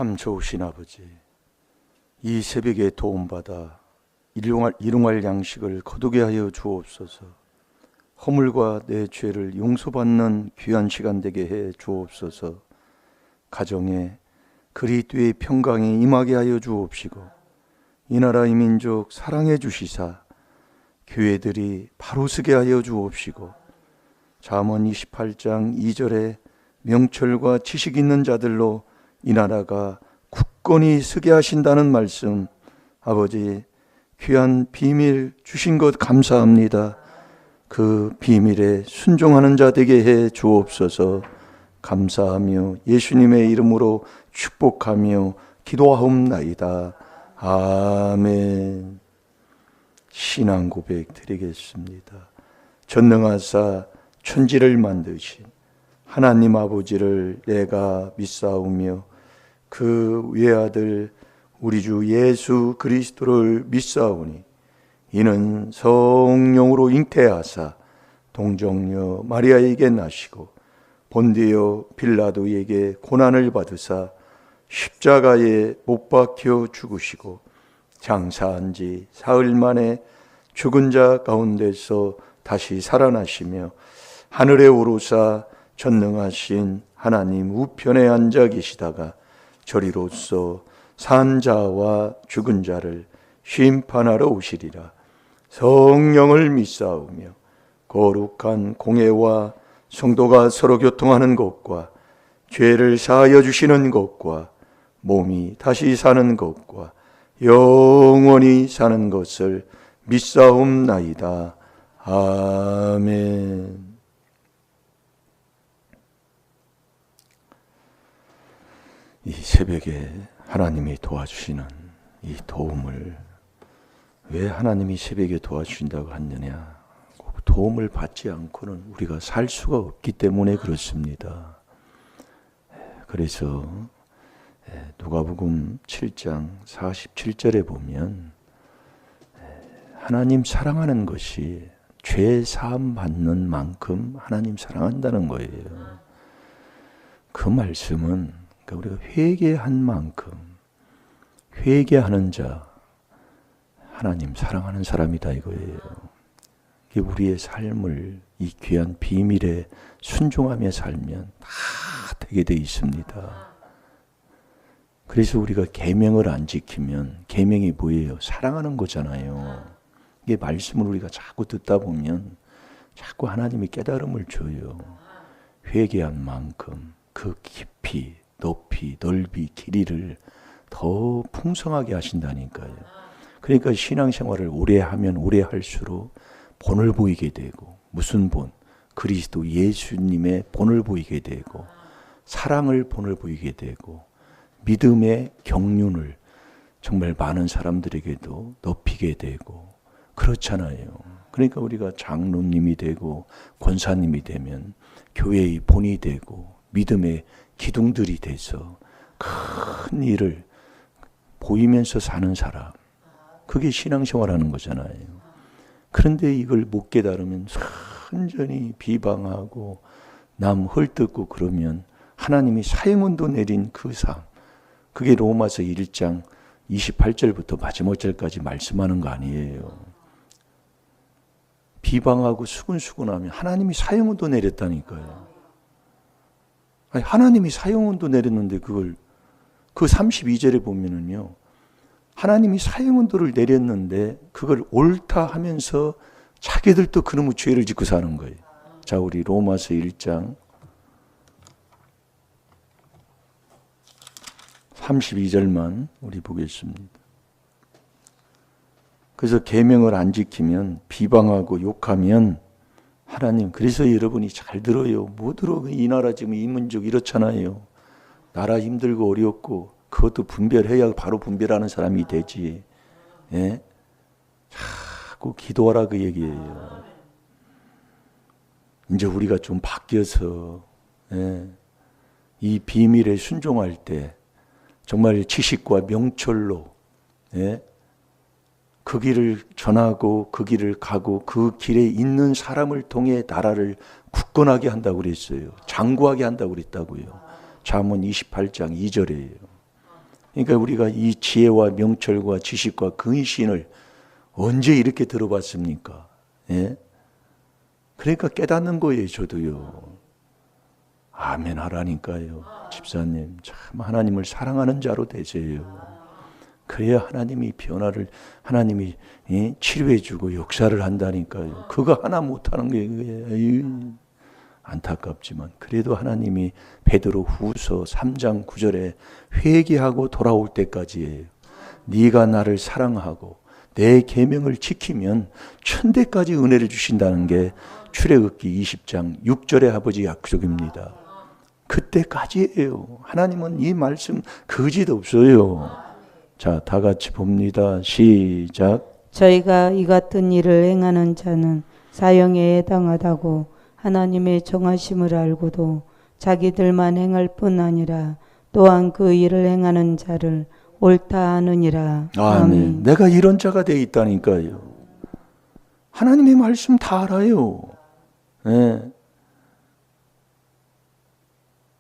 참 좋으신 아버지, 이 새벽에 도움받아 일용할 양식을 거두게 하여 주옵소서. 허물과 내 죄를 용서받는 귀한 시간 되게 해 주옵소서. 가정에 그리스도의 평강이 임하게 하여 주옵시고, 이 나라 이 민족 사랑해 주시사 교회들이 바로 서게 하여 주옵시고, 잠언 28장 2절에 명철과 지식 있는 자들로 이 나라가 굳건히 서게 하신다는 말씀, 아버지 귀한 비밀 주신 것 감사합니다. 그 비밀에 순종하는 자 되게 해 주옵소서. 감사하며 예수님의 이름으로 축복하며 기도하옵나이다. 아멘. 신앙 고백 드리겠습니다. 전능하사 천지를 만드신 하나님 아버지를 내가 믿사오며 그 외아들 우리 주 예수 그리스도를 믿사오니 이는 성령으로 잉태하사 동정녀 마리아에게 나시고 본디오 빌라도에게 고난을 받으사 십자가에 못 박혀 죽으시고 장사한 지 사흘 만에 죽은 자 가운데서 다시 살아나시며 하늘에 오르사 전능하신 하나님 우편에 앉아 계시다가 저리로서 산 자와 죽은 자를 심판하러 오시리라. 성령을 믿사오며 거룩한 공회와 성도가 서로 교통하는 것과 죄를 사하여 주시는 것과 몸이 다시 사는 것과 영원히 사는 것을 믿사옵나이다. 아멘. 이 새벽에 하나님이 도와주시는 이 도움을, 왜 하나님이 새벽에 도와주신다고 하느냐? 도움을 받지 않고는 우리가 살 수가 없기 때문에 그렇습니다. 그래서 누가복음 7장 47절에 보면 하나님 사랑하는 것이 죄 사함 받는 만큼 하나님 사랑한다는 거예요. 그 말씀은 우리가 회개한 만큼 회개하는 자 하나님 사랑하는 사람이다 이거예요. 이게 우리의 삶을 이 귀한 비밀에 순종하며 살면 다 되게 돼 있습니다. 그래서 우리가 계명을 안 지키면, 계명이 뭐예요? 사랑하는 거잖아요. 이게 말씀을 우리가 자꾸 듣다 보면 자꾸 하나님이 깨달음을 줘요. 회개한 만큼 그 깊이, 높이, 넓이, 길이를 더 풍성하게 하신다니까요. 그러니까 신앙생활을 오래 하면 오래 할수록 본을 보이게 되고, 무슨 본? 그리스도 예수님의 본을 보이게 되고, 사랑을 본을 보이게 되고, 믿음의 경륜을 정말 많은 사람들에게도 높이게 되고 그렇잖아요. 그러니까 우리가 장로님이 되고 권사님이 되면 교회의 본이 되고 믿음의 기둥들이 돼서 큰 일을 보이면서 사는 사람, 그게 신앙생활하는 거잖아요. 그런데 이걸 못 깨달으면 완전히 비방하고 남 헐뜯고 그러면 하나님이 사형운도 내린 그 삶, 그게 로마서 1장 28절부터 마지막 절까지 말씀하는 거 아니에요. 비방하고 수근수근하면 하나님이 사형운도 내렸다니까요. 아니, 하나님이 사형운도 내렸는데 그걸 그 32절에 보면은요, 하나님이 사형운도를 내렸는데 그걸 옳다 하면서 자기들도 그놈의 죄를 짓고 사는 거예요. 자, 우리 로마서 1장 32절만 우리 보겠습니다. 그래서 계명을 안 지키면, 비방하고 욕하면 하나님, 그래서 여러분이 잘 들어요. 못 들어. 이 나라 지금 이 민족 이렇잖아요. 나라 힘들고 어렵고 그것도 분별해야 바로 분별하는 사람이 되지. 예? 자꾸 기도하라 그 얘기예요. 이제 우리가 좀 바뀌어서 이 비밀에 순종할 때 정말 지식과 명철로 그 길을 전하고 그 길을 가고 그 길에 있는 사람을 통해 나라를 굳건하게 한다고 그랬어요. 장구하게 한다고 그랬다고요. 잠언 28장 2절이에요. 그러니까 우리가 이 지혜와 명철과 지식과 근신을 언제 이렇게 들어봤습니까? 예? 그러니까 깨닫는 거예요, 저도요. 아멘 하라니까요. 집사님, 참 하나님을 사랑하는 자로 되세요. 그래야 하나님이 변화를, 하나님이 치료해주고 역사를 한다니까요. 그거 하나 못하는 게 안타깝지만 그래도 하나님이 베드로 후서 3장 9절에 회개하고 돌아올 때까지예요. 네가 나를 사랑하고 내 계명을 지키면 천대까지 은혜를 주신다는 게 출애굽기 20장 6절의 아버지 약속입니다. 그때까지예요. 하나님은 이 말씀 거짓 없어요. 자, 다 같이 봅니다. 시작. 저희가 이 같은 일을 행하는 자는 사형에 해당하다고 하나님의 정하심을 알고도 자기들만 행할 뿐 아니라 또한 그 일을 행하는 자를 옳다 하느니라. 아멘. 내가 이런 자가 돼 있다니까요. 하나님의 말씀 다 알아요. 네.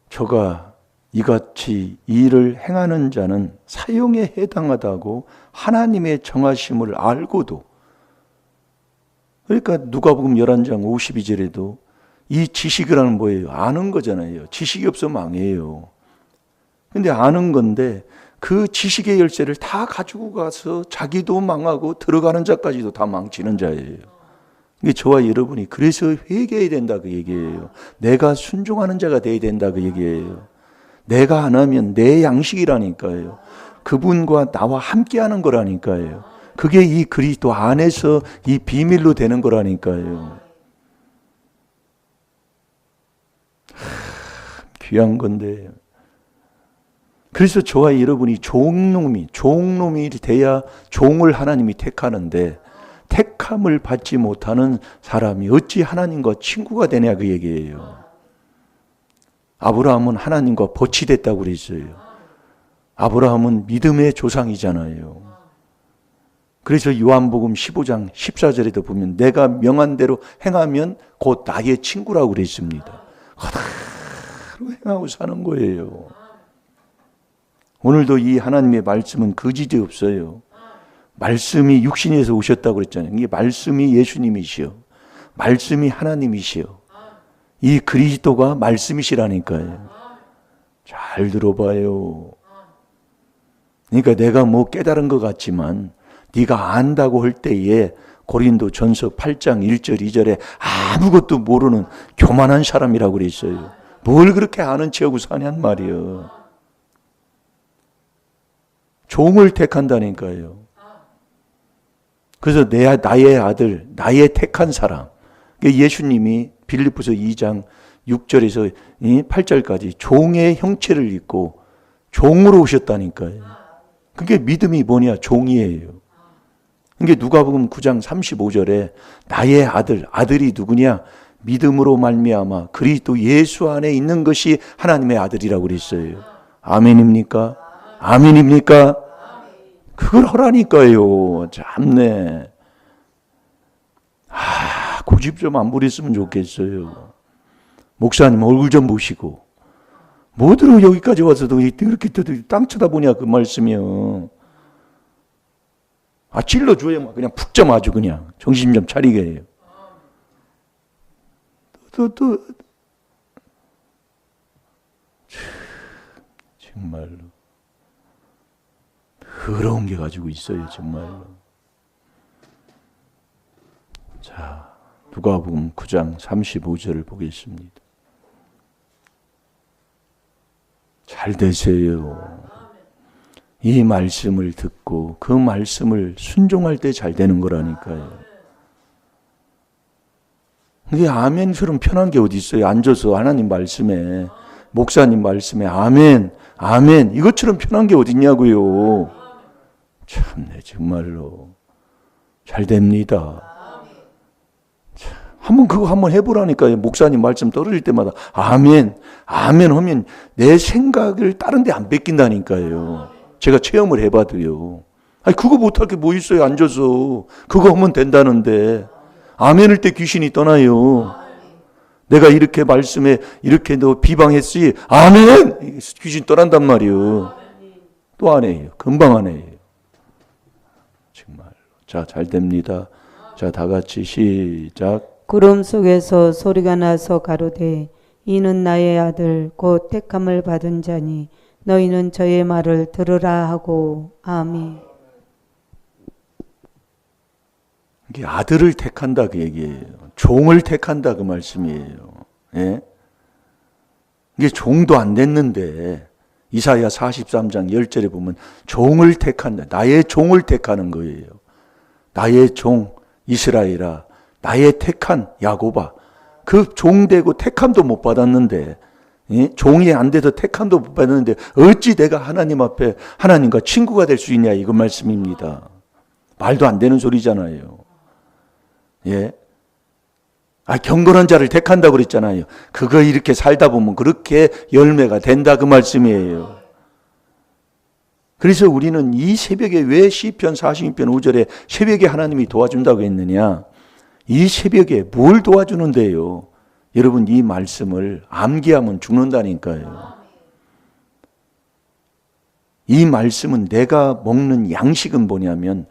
저가 이같이 일을 행하는 자는 사형에 해당하다고 하나님의 정하심을 알고도, 그러니까 누가복음 11장 52절에도 이 지식이라는 뭐예요? 아는 거잖아요. 지식이 없으면 망해요. 근데 아는 건데 그 지식의 열쇠를 다 가지고 가서 자기도 망하고 들어가는 자까지도 다 망치는 자예요. 이게 저와 여러분이 그래서 회개해야 된다 그 얘기예요. 내가 순종하는 자가 돼야 된다 그 얘기예요. 내가 안 하면 내 양식이라니까요. 그분과 나와 함께하는 거라니까요. 그게 이 그리스도 안에서 이 비밀로 되는 거라니까요. 귀한 건데. 그래서 저와 여러분이 종놈이 돼야 종을 하나님이 택하는데, 택함을 받지 못하는 사람이 어찌 하나님과 친구가 되냐 그 얘기예요. 아브라함은 하나님과 벗이 됐다고 그랬어요. 아브라함은 믿음의 조상이잖아요. 그래서 요한복음 15장 14절에도 보면 내가 명한 대로 행하면 곧 나의 친구라고 그랬습니다. 그대로 행하고 사는 거예요. 오늘도 이 하나님의 말씀은 거짓이 없어요. 말씀이 육신에서 오셨다고 그랬잖아요. 이게 말씀이 예수님이시요, 말씀이 하나님이시요, 이 그리스도가 말씀이시라니까요. 잘 들어봐요. 그러니까 내가 뭐 깨달은 것 같지만 네가 안다고 할 때에 고린도전서 8장 1절 2절에 아무것도 모르는 교만한 사람이라고 그랬어요. 뭘 그렇게 아는 체하고 사냔 말이에요. 종을 택한다니까요. 그래서 나의 아들, 나의 택한 사람, 예수님이 빌립보서 2장 6절에서 8절까지 종의 형체를 입고 종으로 오셨다니까요. 그게 믿음이 뭐냐? 종이에요. 그게 누가복음 9장 35절에 나의 아들이 누구냐? 믿음으로 말미암아 그리스도 예수 안에 있는 것이 하나님의 아들이라고 그랬어요. 아멘입니까? 아멘입니까? 그걸 하라니까요. 참네. 고집 좀 안 부렸으면 좋겠어요. 목사님 얼굴 좀 보시고. 뭐들어 여기까지 와서도 이렇게 땅 쳐다보냐 그 말씀이요. 찔러줘야 그냥 푹 좀 아주 그냥 정신 좀 차리게 해요. 정말로 더러운 게 가지고 있어요. 정말로. 자, 누가복음 9장 35절을 보겠습니다. 잘 되세요. 이 말씀을 듣고 그 말씀을 순종할 때 잘 되는 거라니까요. 이게 아멘처럼 편한 게 어디 있어요? 앉아서 하나님 말씀에, 목사님 말씀에 아멘, 아멘 이것처럼 편한 게 어디 있냐고요. 참네, 정말로 잘 됩니다. 한번 해보라니까요. 목사님 말씀 떨어질 때마다 아멘, 아멘 하면 내 생각을 다른 데 안 뺏긴다니까요. 제가 체험을 해봐도요. 그거 못할 게 뭐 있어요. 앉아서 그거 하면 된다는데 아멘을 때 귀신이 떠나요. 내가 이렇게 말씀에 이렇게 너 비방했으니 아멘 귀신 떠난단 말이에요. 또 아내예요. 금방 아내예요. 정말. 자, 잘 됩니다. 자, 다 같이 시작. 구름 속에서 소리가 나서 가로되 이는 나의 아들 곧 택함을 받은 자니 너희는 저의 말을 들으라 하고. 아멘. 이게 아들을 택한다 그 얘기예요. 종을 택한다 그 말씀이에요. 예? 이게 종도 안 됐는데 이사야 43장 10절에 보면 종을 택한다. 나의 종을 택하는 거예요. 나의 종 이스라엘아, 나의 택한 야곱아. 그 종되고 택함도 못 받았는데, 예? 종이 안 돼서 택함도 못 받았는데 어찌 내가 하나님 앞에 하나님과 친구가 될 수 있냐, 이거 말씀입니다. 말도 안 되는 소리잖아요. 예? 경건한 자를 택한다고 그랬잖아요. 그거 이렇게 살다 보면 그렇게 열매가 된다 그 말씀이에요. 그래서 우리는 이 새벽에 왜 시편 46편 5절에 새벽에 하나님이 도와준다고 했느냐? 이 새벽에 뭘 도와주는데요? 여러분, 이 말씀을 암기하면 죽는다니까요. 이 말씀은 내가 먹는 양식은 뭐냐면,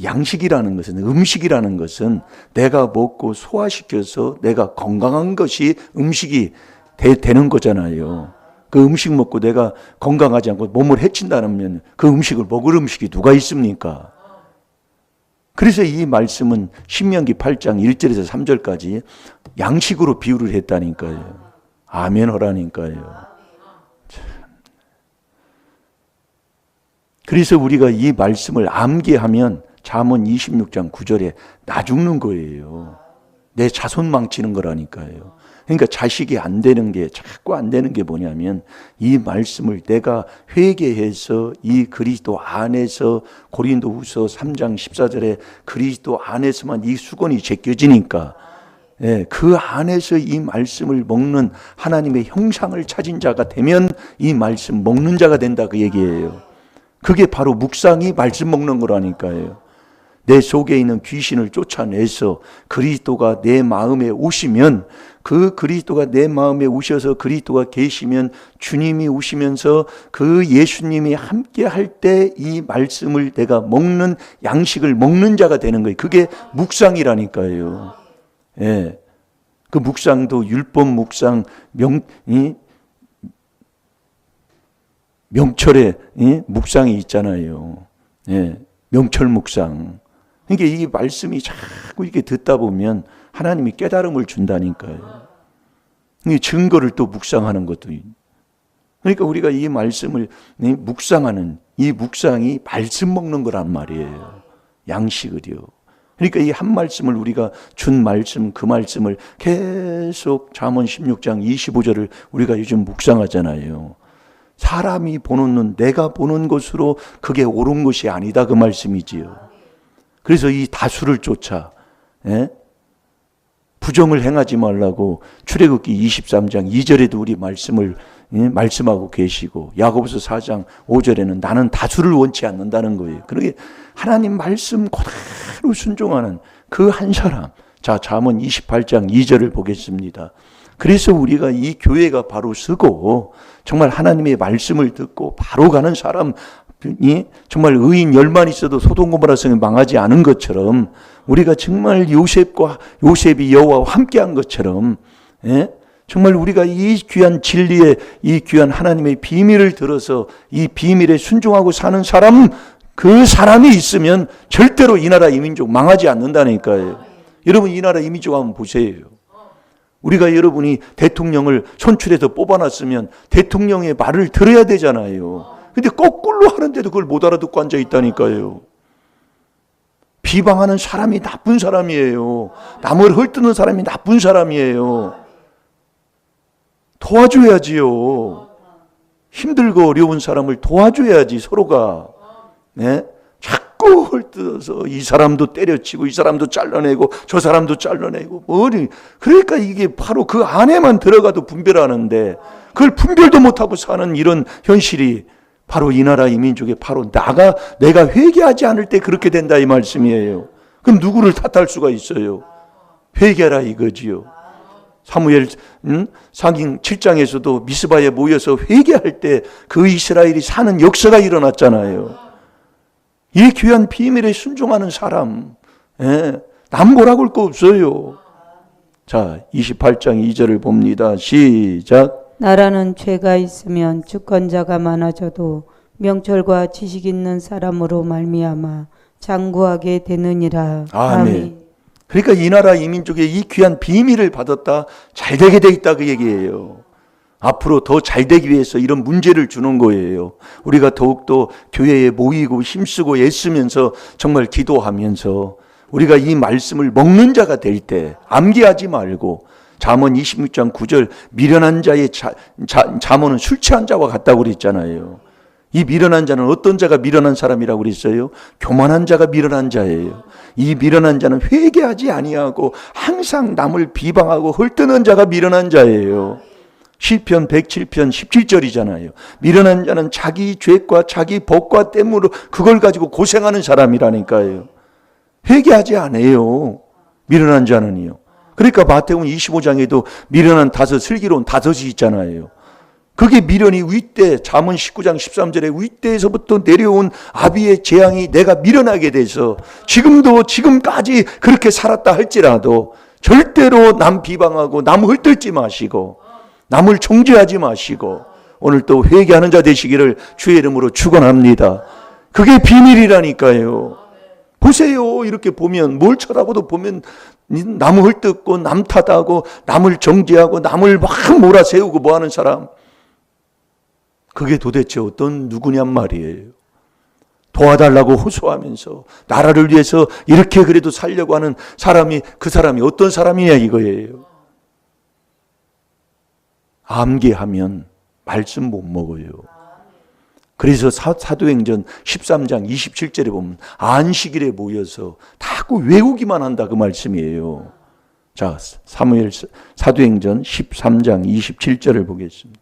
양식이라는 것은, 음식이라는 것은 내가 먹고 소화시켜서 내가 건강한 것이 음식이 되는 거잖아요. 그 음식 먹고 내가 건강하지 않고 몸을 해친다면 그 음식을 먹을 음식이 누가 있습니까? 그래서 이 말씀은 신명기 8장 1절에서 3절까지 양식으로 비유를 했다니까요. 아멘 하라니까요. 그래서 우리가 이 말씀을 암기하면 잠언 26장 9절에 나 죽는 거예요. 내 자손 망치는 거라니까요. 그러니까 자식이 안 되는 게, 자꾸 안 되는 게 뭐냐면 이 말씀을 내가 회개해서 이 그리스도 안에서, 고린도후서 3장 14절에 그리스도 안에서만 이 수건이 제껴지니까, 예, 그 안에서 이 말씀을 먹는 하나님의 형상을 찾은 자가 되면 이 말씀 먹는 자가 된다 그 얘기예요. 그게 바로 묵상이 말씀 먹는 거라니까요. 내 속에 있는 귀신을 쫓아내서 그리스도가 내 마음에 오시면, 그 그리스도가 내 마음에 오셔서 그리스도가 계시면 주님이 오시면서 그 예수님이 함께 할 때 이 말씀을 내가 먹는, 양식을 먹는 자가 되는 거예요. 그게 묵상이라니까요. 예. 그 묵상도 율법 묵상, 명철의 묵상이 있잖아요. 예. 명철 묵상. 그러니까 이 말씀이 자꾸 이렇게 듣다 보면 하나님이 깨달음을 준다니까요. 이 증거를 또 묵상하는 것도. 그러니까 우리가 이 말씀을 묵상하는, 이 묵상이 말씀 먹는 거란 말이에요. 양식을요. 그러니까 이 한 말씀을 우리가 준 말씀, 그 말씀을 계속 잠언 16장 25절을 우리가 요즘 묵상하잖아요. 사람이 보는 눈, 내가 보는 것으로 그게 옳은 것이 아니다 그 말씀이지요. 그래서 이 다수를 쫓아, 예? 부정을 행하지 말라고 출애굽기 23장 2절에도 우리 말씀을 말씀하고 계시고, 야고보서 4장 5절에는 나는 다수를 원치 않는다는 거예요. 그러게 하나님 말씀 그대로 순종하는 그 한 사람. 자, 잠언 28장 2절을 보겠습니다. 그래서 우리가 이 교회가 바로 서고 정말 하나님의 말씀을 듣고 바로 가는 사람이 정말 의인 10만 있어도 소돔 고모라 성이 망하지 않은 것처럼, 우리가 정말 요셉이 여호와와 함께한 것처럼, 예? 정말 우리가 이 귀한 진리의, 이 귀한 하나님의 비밀을 들어서 이 비밀에 순종하고 사는 사람, 그 사람이 있으면 절대로 이 나라 이 민족 망하지 않는다니까요. 여러분, 이 나라 이 민족 한번 보세요. 우리가 여러분이 대통령을 선출해서 뽑아놨으면 대통령의 말을 들어야 되잖아요. 근데 거꾸로 하는데도 그걸 못 알아듣고 앉아 있다니까요. 비방하는 사람이 나쁜 사람이에요. 남을 헐뜯는 사람이 나쁜 사람이에요. 도와줘야지요. 힘들고 어려운 사람을 도와줘야지 서로가. 네? 자꾸 헐뜯어서 이 사람도 때려치고 이 사람도 잘라내고 저 사람도 잘라내고 뭐니. 그러니까 이게 바로 그 안에만 들어가도 분별하는데 그걸 분별도 못하고 사는 이런 현실이 바로 이 나라 이 민족의 바로 내가 회개하지 않을 때 그렇게 된다 이 말씀이에요. 그럼 누구를 탓할 수가 있어요? 회개하라 이거지요. 사무엘 상징 7장에서도 미스바에 모여서 회개할 때 그 이스라엘이 사는 역사가 일어났잖아요. 이 귀한 비밀에 순종하는 사람, 남보라 볼 거 없어요. 자, 28장 2절을 봅니다. 시작. 나라는 죄가 있으면 주권자가 많아져도 명철과 지식 있는 사람으로 말미암아 장구하게 되느니라. 아멘. 그러니까 이 나라 이 민족의 이 귀한 비밀을 받았다, 잘 되게 돼 있다 그 얘기예요. 앞으로 더 잘 되기 위해서 이런 문제를 주는 거예요. 우리가 더욱더 교회에 모이고 힘쓰고 애쓰면서 정말 기도하면서 우리가 이 말씀을 먹는 자가 될 때 암기하지 말고, 잠언 26장 9절 미련한 자의 잠언은 술 취한 자와 같다고 그랬잖아요. 이 미련한 자는 어떤 자가 미련한 사람이라고 그랬어요? 교만한 자가 미련한 자예요. 이 미련한 자는 회개하지 아니하고 항상 남을 비방하고 헐뜯는 자가 미련한 자예요. 시편 107편 17절이잖아요. 미련한 자는 자기 죄과 자기 법과 때문에 그걸 가지고 고생하는 사람이라니까요. 회개하지 않아요. 미련한 자는요. 그러니까 마태복음 25장에도 미련한 다섯, 슬기로운 다섯이 있잖아요. 그게 미련이 윗대, 잠언 19장 13절에 윗대에서부터 내려온 아비의 재앙이 내가 미련하게 돼서 지금까지 그렇게 살았다 할지라도 절대로 남 비방하고 남 헐뜯지 마시고 남을 정죄하지 마시고 오늘 또 회개하는 자 되시기를 주의 이름으로 축원합니다. 그게 비밀이라니까요. 보세요. 이렇게 보면 뭘 쳐다보도 보면 남을 헐뜯고 남 탓하고 남을 정죄하고 남을 막 몰아세우고 뭐하는 사람, 그게 도대체 어떤 누구냔 말이에요. 도와달라고 호소하면서 나라를 위해서 이렇게 그래도 살려고 하는 사람이, 그 사람이 어떤 사람이냐 이거예요. 암기하면 말씀 못 먹어요. 그래서 사도행전 13장 27절에 보면 안식일에 모여서 자꾸 외우기만 한다 그 말씀이에요. 자, 사도행전 13장 27절을 보겠습니다.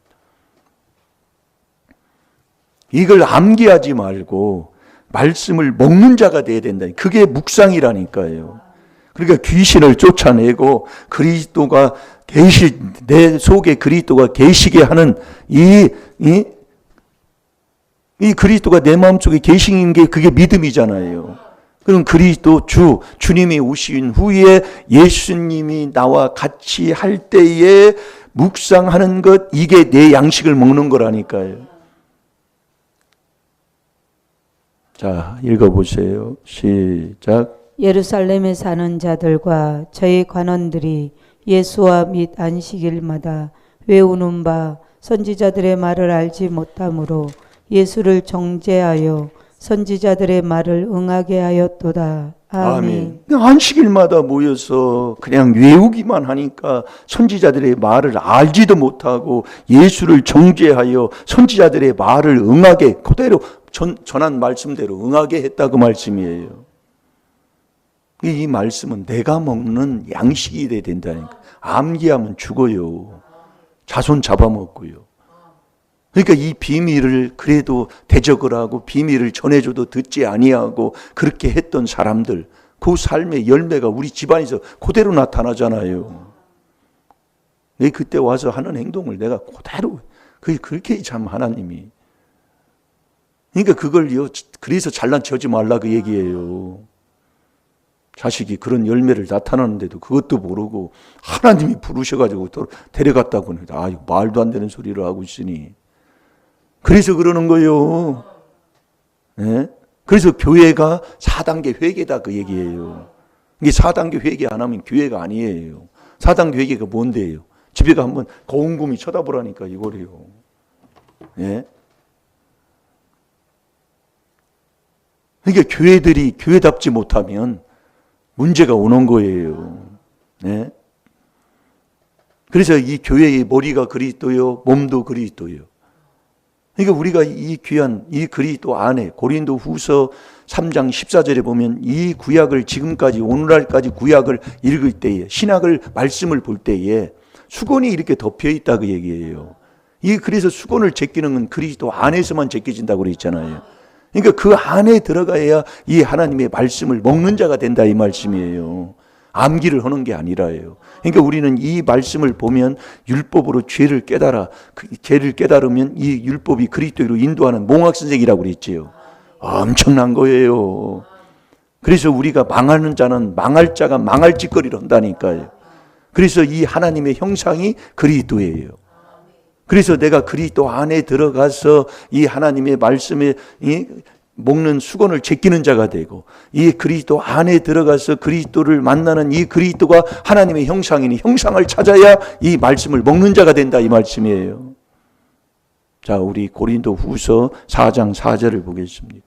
이걸 암기하지 말고 말씀을 먹는 자가 돼야 된다. 그게 묵상이라니까요. 그러니까 귀신을 쫓아내고 그리스도가 내 속에 그리스도가 계시게 하는 이 그리스도가 내 마음속에 계신 게 그게 믿음이잖아요. 그럼 그리스도 주님이 오신 후에 예수님이 나와 같이 할 때에 묵상하는 것, 이게 내 양식을 먹는 거라니까요. 자, 읽어보세요. 시작. 예루살렘에 사는 자들과 저희 관원들이 예수와 및 안식일마다 외우는 바 선지자들의 말을 알지 못하므로 예수를 정죄하여 선지자들의 말을 응하게 하였도다. 아멘. 안식일마다 모여서 그냥 외우기만 하니까 선지자들의 말을 알지도 못하고 예수를 정죄하여 선지자들의 말을 응하게, 그대로 전한 말씀대로 응하게 했다고 말씀이에요. 이 말씀은 내가 먹는 양식이 돼야 된다니까. 암기하면 죽어요. 자손 잡아먹고요. 그러니까 이 비밀을 그래도 대적을 하고 비밀을 전해줘도 듣지 아니하고 그렇게 했던 사람들, 그 삶의 열매가 우리 집안에서 그대로 나타나잖아요. 내 그때 와서 하는 행동을 내가 그대로, 그렇게 참 하나님이. 그러니까 그걸요, 그래서 잘난 척하지 말라 그 얘기예요. 자식이 그런 열매를 나타나는데도 그것도 모르고 하나님이 부르셔가지고 또 데려갔다고 하는데, 이거 말도 안 되는 소리를 하고 있으니. 그래서 그러는 거예요. 네? 그래서 교회가 4단계 회개다 그 얘기예요. 이게 4단계 회개 안 하면 교회가 아니에요. 4단계 회개가 뭔데요? 집에 가 한번 거운금이 쳐다보라니까 이거래요. 네? 그러니까 교회들이 교회답지 못하면 문제가 오는 거예요. 네? 그래서 이 교회의 머리가 그리스도요, 몸도 그리스도요. 그러니까 우리가 이 귀한 이 그리스도 안에 고린도 후서 3장 14절에 보면 이 구약을 지금까지 오늘날까지 구약을 읽을 때에 신학을 말씀을 볼 때에 수건이 이렇게 덮여 있다 그 얘기예요. 그래서 수건을 제끼는 건 그리스도 안에서만 제껴진다고 그랬잖아요. 그러니까 그 안에 들어가야 이 하나님의 말씀을 먹는 자가 된다 이 말씀이에요. 암기를 하는 게 아니라예요. 그러니까 우리는 이 말씀을 보면 율법으로 죄를 깨달아, 죄를 깨달으면 이 율법이 그리스도로 인도하는 몽학선생이라고 그랬지요. 엄청난 거예요. 그래서 우리가 망하는 자는 망할 자가 망할 짓거리를 한다니까요. 그래서 이 하나님의 형상이 그리스도예요. 그래서 내가 그리스도 안에 들어가서 이 하나님의 말씀에 먹는 수건을 제끼는 자가 되고, 이 그리스도 안에 들어가서 그리스도를 만나는 이 그리스도가 하나님의 형상이니 형상을 찾아야 이 말씀을 먹는 자가 된다, 이 말씀이에요. 자, 우리 고린도 후서 4장 4절을 보겠습니다.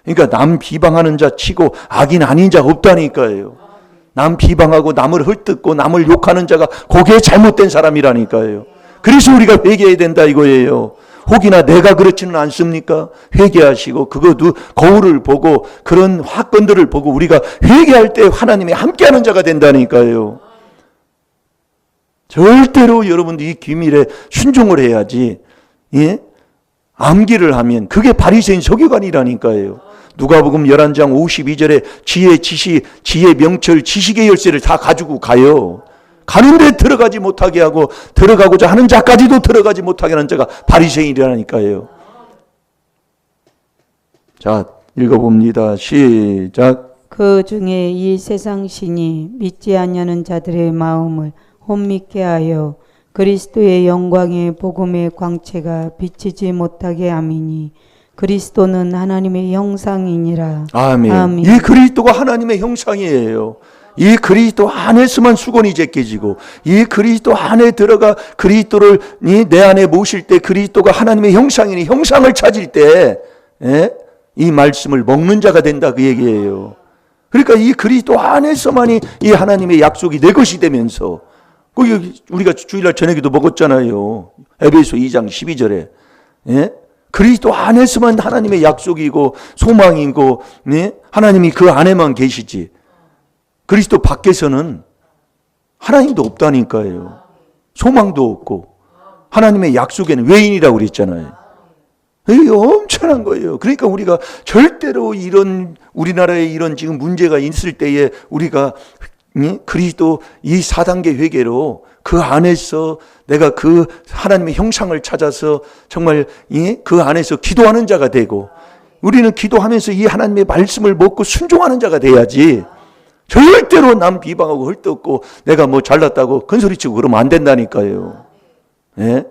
그러니까 남 비방하는 자 치고 악인 아닌 자가 없다니까요. 남 비방하고 남을 헐뜯고 남을 욕하는 자가 그게 잘못된 사람이라니까요. 그래서 우리가 회개해야 된다 이거예요. 혹이나 내가 그렇지는 않습니까? 회개하시고 그것도 거울을 보고 그런 화건들을 보고 우리가 회개할 때 하나님이 함께하는 자가 된다니까요. 절대로 여러분들 이 기밀에 순종을 해야지, 예? 암기를 하면 그게 바리새인 서기관이라니까요. 누가복음 11장 52절에 지혜, 지시, 지혜, 명철, 지식의 열쇠를 다 가지고 가요. 가는데 들어가지 못하게 하고 들어가고자 하는 자까지도 들어가지 못하게 하는 자가 바리새인이라니까요. 자, 읽어봅니다. 시작. 그 중에 이 세상 신이 믿지 아니하는 자들의 마음을 혼미케 하여 그리스도의 영광의 복음의 광채가 비치지 못하게 함이니 그리스도는 하나님의 형상이니라. 아멘. 아멘. 이 그리스도가 하나님의 형상이에요. 이 그리스도 안에서만 수건이 제껴지고 이 그리스도 안에 들어가 그리스도를 내 안에 모실 때 그리스도가 하나님의 형상이니 형상을 찾을 때 이 말씀을 먹는 자가 된다 그 얘기예요. 그러니까 이 그리스도 안에서만이 이 하나님의 약속이 내 것이 되면서, 우리가 주일날 저녁에도 먹었잖아요. 에베소 2장 12절에 그리스도 안에서만 하나님의 약속이고 소망이고, 하나님이 그 안에만 계시지 그리스도 밖에서는 하나님도 없다니까요. 소망도 없고 하나님의 약속에는 외인이라고 그랬잖아요. 이게 엄청난 거예요. 그러니까 우리가 절대로 이런 우리나라에 이런 지금 문제가 있을 때에 우리가 그리스도 이 4단계 회개로 그 안에서 내가 그 하나님의 형상을 찾아서 정말 그 안에서 기도하는 자가 되고, 우리는 기도하면서 이 하나님의 말씀을 먹고 순종하는 자가 돼야지, 절대로 남 비방하고 헐뜯고 내가 뭐 잘났다고 큰소리치고 그러면 안 된다니까요. 예?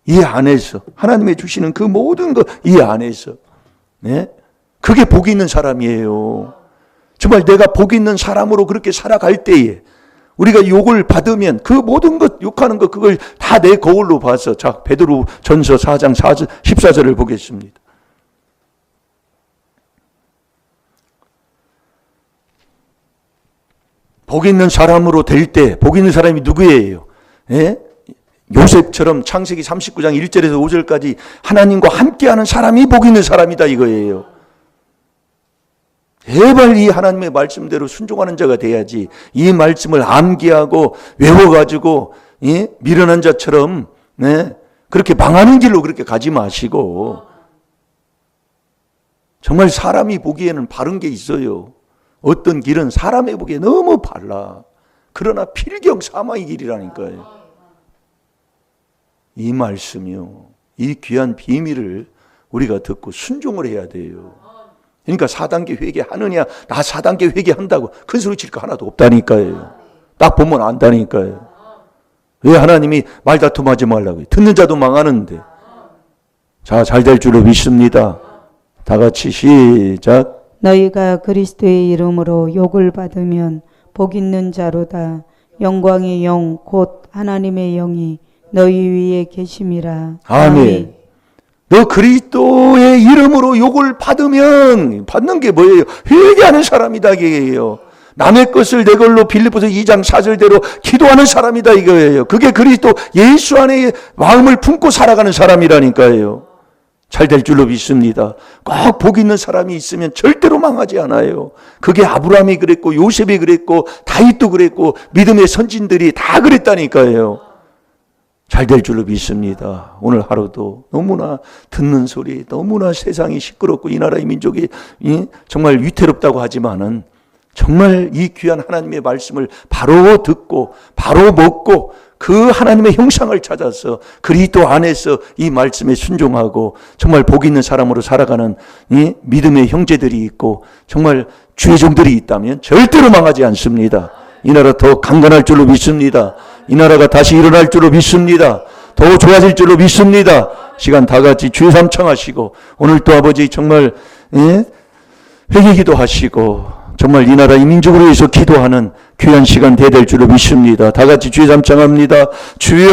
이 안에서 하나님의 주시는 그 모든 것 이 안에서, 예? 그게 복 있는 사람이에요. 정말 내가 복 있는 사람으로 그렇게 살아갈 때에 우리가 욕을 받으면 그 모든 것 욕하는 것 그걸 다 내 거울로 봐서, 자, 베드로 전서 4장 14절을 보겠습니다. 복 있는 사람으로 될 때, 복 있는 사람이 누구예요? 예? 요셉처럼 창세기 39장 1절에서 5절까지 하나님과 함께하는 사람이 복 있는 사람이다 이거예요. 제발 이 하나님의 말씀대로 순종하는 자가 돼야지, 이 말씀을 암기하고 외워가지고 미련한 자처럼 그렇게 망하는 길로 그렇게 가지 마시고, 정말 사람이 보기에는 바른 게 있어요. 어떤 길은 사람이 보기에 너무 발라. 그러나 필경 사망의 길이라니까요. 이 말씀이요, 이 귀한 비밀을 우리가 듣고 순종을 해야 돼요. 그러니까 4단계 회개하느냐, 나 4단계 회개한다고 큰 소리 칠 거 하나도 없다니까요. 딱 보면 안다니까요. 왜 하나님이 말다툼하지 말라고 해요? 듣는 자도 망하는데. 자, 잘 될 줄로 믿습니다. 다 같이 시작. 너희가 그리스도의 이름으로 욕을 받으면 복 있는 자로다. 영광의 영 곧 하나님의 영이 너희 위에 계심이라. 아멘. 너 그리스도의 이름으로 욕을 받으면, 받는 게 뭐예요? 회개하는 사람이다 이게요. 남의 것을 내 걸로 빌립보서 2장 4절대로 기도하는 사람이다 이거예요. 그게 그리스도 예수 안에 마음을 품고 살아가는 사람이라니까요. 잘 될 줄로 믿습니다. 꼭 복 있는 사람이 있으면 절대로 망하지 않아요. 그게 아브라함이 그랬고 요셉이 그랬고 다윗도 그랬고 믿음의 선진들이 다 그랬다니까요. 잘 될 줄로 믿습니다. 오늘 하루도 너무나 듣는 소리, 너무나 세상이 시끄럽고 이 나라의 민족이 정말 위태롭다고 하지만은 정말 이 귀한 하나님의 말씀을 바로 듣고 바로 먹고 그 하나님의 형상을 찾아서 그리스도 안에서 이 말씀에 순종하고 정말 복 있는 사람으로 살아가는 이 믿음의 형제들이 있고 정말 주의 종들이 있다면 절대로 망하지 않습니다. 이 나라 더 강건할 줄로 믿습니다. 이 나라가 다시 일어날 줄로 믿습니다. 더 좋아질 줄로 믿습니다. 시간 다 같이 주의 삼창하시고 오늘 또 아버지 정말 회개기도 하시고 정말 이 나라 이 민족을 위해서 기도하는 귀한 시간 되될 줄로 믿습니다. 다 같이 주의 삼창합니다. 주여